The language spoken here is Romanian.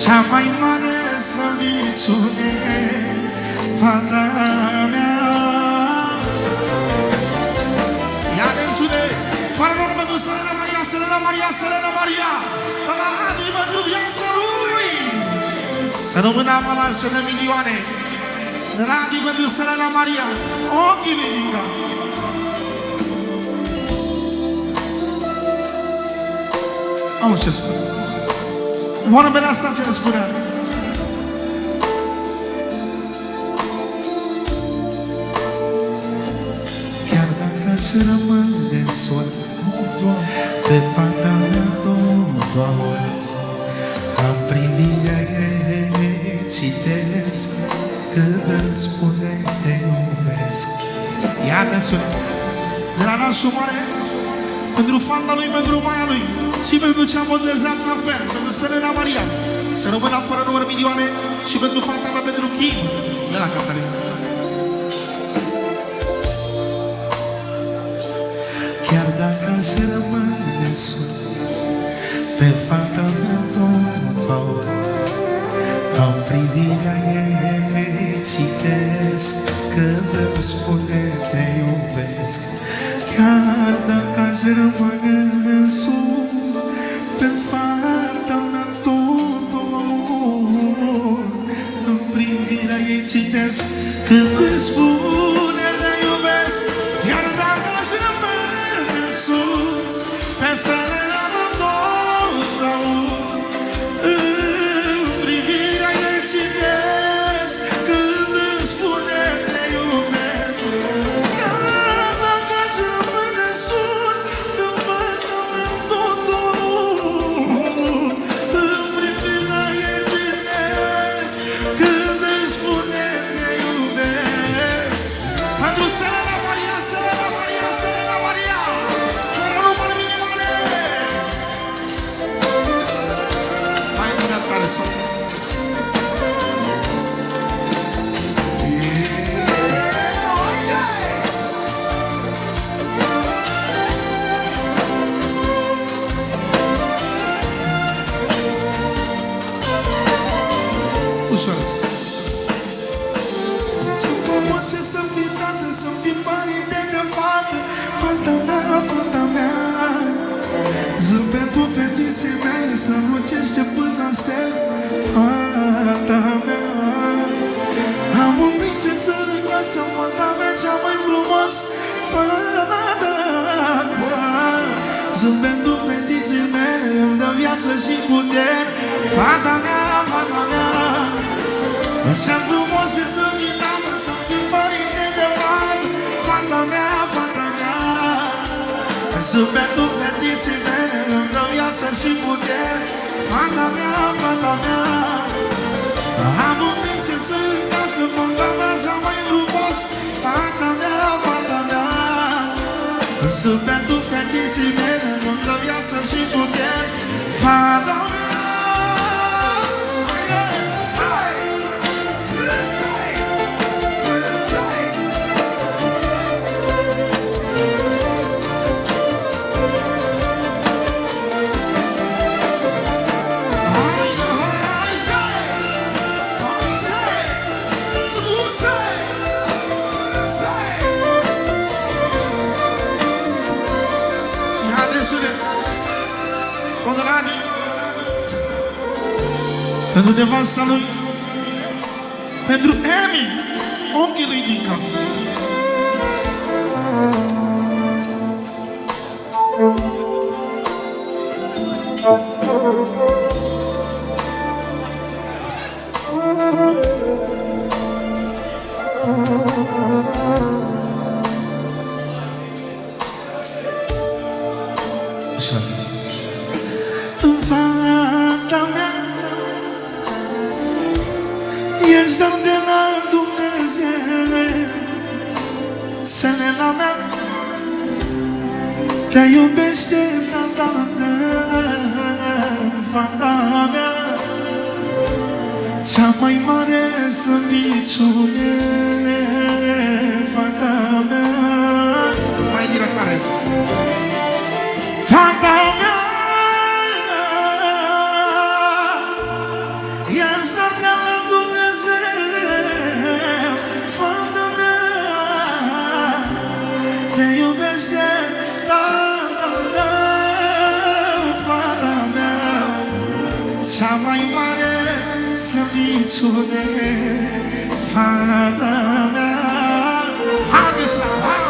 cea mai mare slăbiciune, fata mea. Ia densule, fără numai pentru Selena Maria, Selena Maria, Selena Maria, de la Adi pentru viața lui. Să rămână avalanșele milioane, de la Adi pentru Selena Maria, ochii ridică. Auzi ce spune. Vorbele astea ce ne spunea. Chiar dacă aș rămâne sol, pe fata mea doar am privirea ei, citesc când îmi spune te iubesc. Iată-ți-o de la nașul mare, pentru fata lui, pentru maia lui și pentru ce a modelizat la fel, pentru Selena Maria, să rămână fără număr milioane și pentru fata mea, pentru Kim, de la Catalina. Chiar dacă aș rămâne sus, pe fata mea tot am privirea ei, citesc când îmi spune te iubesc. Chiar dacă aș rămâne sus, pe fata mea tot în privirea ei citesc când îmi spune te iubesc. Iar dacă aș rămâne sus, pe Selena mea tot în privirea ei citesc când îmi spune te iubesc. Iar dacă aș rămâne sus, pe fata mea tot în privirea ei citesc când îmi spune te iubesc. Pentru Selena Maria, Selena Maria, Selena Maria, fără număr minimale. Hai mâna tare să ușor. Sunt frumoase să fii tată, să fii părinte de fată, fata mea, fata mea. Zâmbetul fetiței mele strălucește până la stel, fata mea. Am un prințesă în casă, fata mea cea mai frumos, fata mea. Zâmbetul fetiței mele îmi dă viață și putere, fata mea, fata mea. Cea frumoasă să fii tată, să fii părinte de fată, fata mea, fata mea. Zâmbetul fetiței mele îmi dă viață și putere, fata mea, fata mea. Am un prințesă în casă, fata mea cea mai frumos, fata mea, fata mea. Zâmbetul fetiței mele îmi dă viață și putere, fata mea. Pentru nevasta lui, pentru Emi, ochii lui Dinca. Așa. Fata mea, ești dar de la Dumnezeu, Selena mea, te iubește tata mea, fata mea. Cea mai mare slăbiciune, fata mea. Mai direct care este? Fata mea, slăbiciune, fata mea. Haide să, hai!